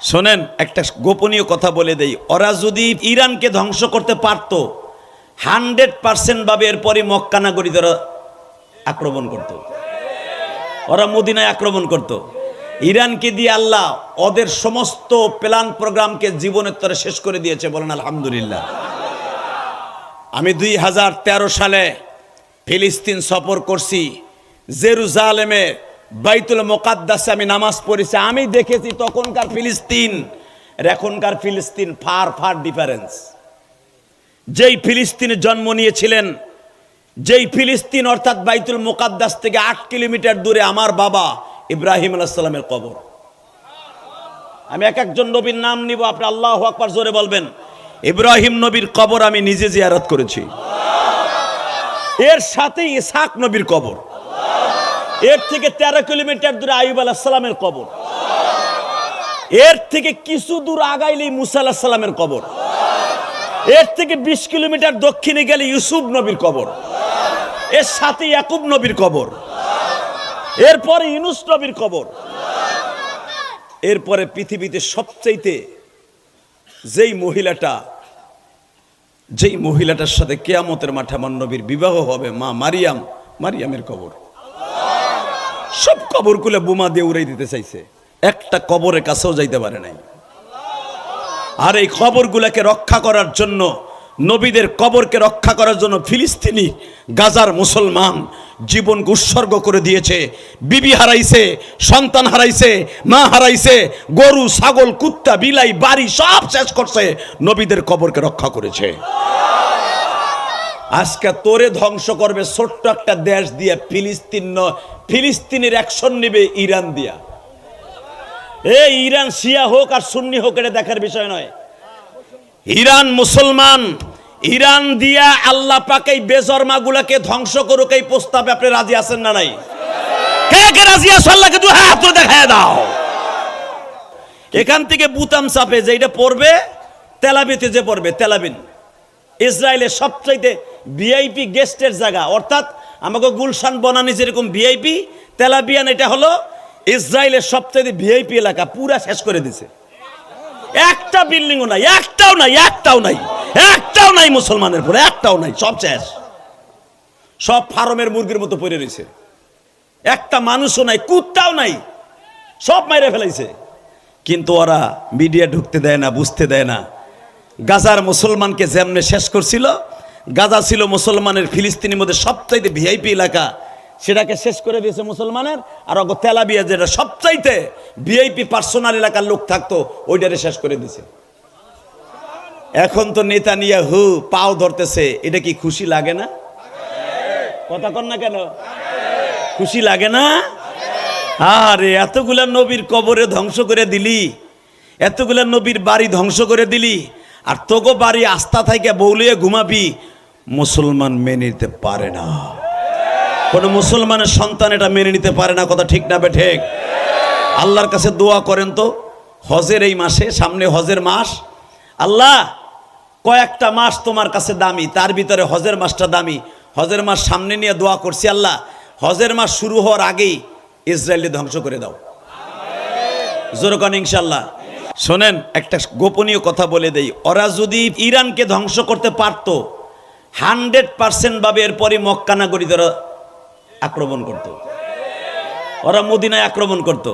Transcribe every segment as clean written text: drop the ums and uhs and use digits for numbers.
শোনেন, একটা গোপনীয় কথা বলে দেই। ওরা যদি ইরানকে ধ্বংস করতে পারত 100% ভাবে এরপরই মক্কা নগরীতে আক্রমণ করত, ওরা মদিনায় আক্রমণ করত। ইরানকে দিয়ে আল্লাহ ওদের সমস্ত প্ল্যান প্রোগ্রামকে জীবনের তরে শেষ করে দিয়েছে, বলেন আলহামদুলিল্লাহ। আমি 2013 সালে ফিলিস্তিন সফর করছি, জেরুজালেমে বাইতুল মুকাদ্দাসে আমি নামাজ পড়েছি। আমি দেখেছি তখনকার ফিলিস্তিন আর এখনকার ফিলিস্তিন ফার ডিফারেন্স। যেই ফিলিস্তিনে জন্ম নিয়েছিলেন, যেই ফিলিস্তিন অর্থাৎ বাইতুল মুকাদ্দাস থেকে 8 কিলোমিটার দূরে আমার বাবা ইব্রাহিম আলাইহিস সালামের কবর। আমি একজন নবীর নাম নিব, আপনি আল্লাহু আকবার জোরে বলবেন। ইব্রাহিম নবীর কবর আমি নিজে জিয়ারত করেছি। এর সাথে ইসহাক নবীর কবর। এর থেকে 13 কিলোমিটার দূরে আইয়ুব আলাইহিস সালামের কবর। এর থেকে কিছু দূর আগাইলেই মুসা আলাইহিস সালামের কবর। এর থেকে 20 কিলোমিটার দক্ষিণে গেলে ইউসুফ নবীর কবর। এর সাথে ইয়াকুব নবীর কবর। এরপরে ইউনুস নবীর কবর। এরপরে পৃথিবীতে সবচাইতে যেই মহিলাটার সাথে কিয়ামতের মাঠে আমার নবীর বিবাহ হবে, মা মারিয়ামের কবর। সব কবরগুলো বোমা দিয়ে উড়াই দিতে চাইছে, একটা কবরের কাছেও যাইতে পারে নাই। আর এই কবরগুলোকে রক্ষা করার জন্য, নবীদের কবরকে রক্ষা করার জন্য ফিলিস্তিনি গাজার মুসলমান জীবন উৎসর্গ করে দিয়েছে। বিবি হারাইছে, সন্তান হারাইছে, মা হারাইছে, গরু ছাগল কুত্তা বিলাই বাড়ি সব শেষ করছে, নবীদের কবরকে রক্ষা করেছে। আজকে তোরে ধ্বংস করবে ছোট্ট একটা দেশ দিয়ে ফিলিস্তিনের অ্যাকশন নেবে ইরান দিয়া। এই ইরান শিয়া হোক আর সুন্নি হোক এটা দেখার বিষয় নয়। ইরান মুসলমান, ইরান দিয়া আল্লাহ পাক এই বেজরমা গুলাকে ধ্বংস করুক, এই প্রস্তাবে আপনি রাজি আছেন না নাই? কে কে রাজি আছো? আল্লাহকে দুই হাত তুলে দেখায় দাও। এখান থেকে বুতাম চাপে যে এটা পড়বে তেলাবিতে, যে পড়বে তেলাবিন ইসরায়েলের সবচাইতে ভিআইপি গেস্টের জায়গা, অর্থাৎ আমাকে গুলশান বনানী যেরকম ভিআইপি, তেলাবিয়ান এটা হলো ইসরায়েলের সবচাইতে ভিআইপি এলাকা। পুরা শেষ করে দিছে। একটা বিল্ডিংও নাই, একটাও নাই মুসলমানের পরে, একটাও নাই, সব শেষ। সব ফার্মের মুরগির মতো পড়ে রয়েছে। একটা মানুষও নাই, কুত্তাও নাই, সব মাইরে ফেলাইছে। কিন্তু ওরা মিডিয়া ঢুকতে দেয় না, বুঝতে দেয় না। গাজার মুসলমানকে যেমনে শেষ করছিল, গাজা ছিল মুসলমানের ফিলিস্তিনের মধ্যে সবচাইতে ভিআইপি এলাকা, সেটাকে শেষ করে দিয়েছে মুসলমানের। আর অগ তেলাবিয়া যেটা সবচাইতে ভিআইপি পার্সোনাল এলাকার লোক থাকতো, ওইটারে শেষ করে দিয়েছে। এখন তো নেতানিয়াহু পাও ধরতেছে। এটা কি খুশি লাগে না? কথা কন না কেন? খুশি লাগে না? আরে এতগুলা নবীর কবরে ধ্বংস করে দিলি, এতগুলা নবীর বাড়ি ধ্বংস করে দিলি, আর তোগো বাড়ি আস্থা থেকে বউলিয়ে ঘুমাবি। মুসলমান মেনে নিতে পারে না, কোন মুসলমানের সন্তান এটা মেনে নিতে পারে না। কথা ঠিক না বে ঠিক? আল্লাহর কাছে দোয়া করেন তো, হজের এই মাসে, সামনে হজের মাস, আল্লাহ কয়েকটা মাস তোমার কাছে দামি, তার ভিতরে হজের মাসটা দামি। হজের মাস সামনে নিয়ে দোয়া করছি, আল্লাহ হজের মাস শুরু হওয়ার আগেই ইসরায়েলকে ধ্বংস করে দাও। জোরে কোন ইনশাআল্লাহ। শোনেন, একটা গোপনীয় কথা বলে দেই। ওরা যদি ইরানকে ধ্বংস করতে পারত 100% ভাবে এরপরই মক্কা নগরীতে আক্রমণ করত, ওরা মদিনায় আক্রমণ করত।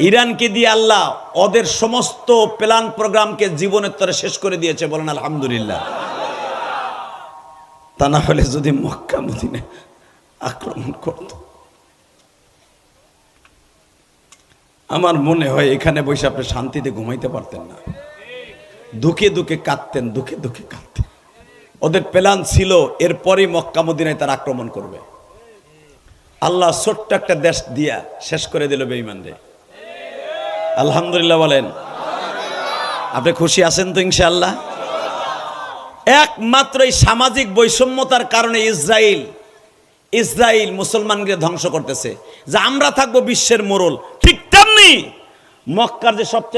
ইরানকে দিয়ে আল্লাহ ওদের সমস্ত প্ল্যান প্রোগ্রামকে জীবনের তরে শেষ করে দিয়েছে, বলেন আলহামদুলিল্লাহ। তা না হলে যদি মক্কা মদিনায় আক্রমণ করত, আমার মনে হয় এখানে বসে আপনি শান্তিতে ঘুমাইতে পারতেন না। দুঃখে দুঃখে কাঁদতেন। ওদের প্ল্যান ছিল এরপরই মক্কা মদিনায় তারা আক্রমণ করবে। আল্লাহ ছোট্ট একটা দেশ দিয়া শেষ করে দিল বেঈমানরে। আলহামদুলিল্লাহ বলেন। আপনি খুশি আছেন তো ইনশাআল্লাহ? একমাত্র এই সামাজিক বৈষম্যতার কারণে ইসরায়েল মুসলমানকে ধ্বংস করতেছে, যে আমরা থাকবো বিশ্বের মোড়ল। ঠিক তেমনি মক্কার যে সবচেয়ে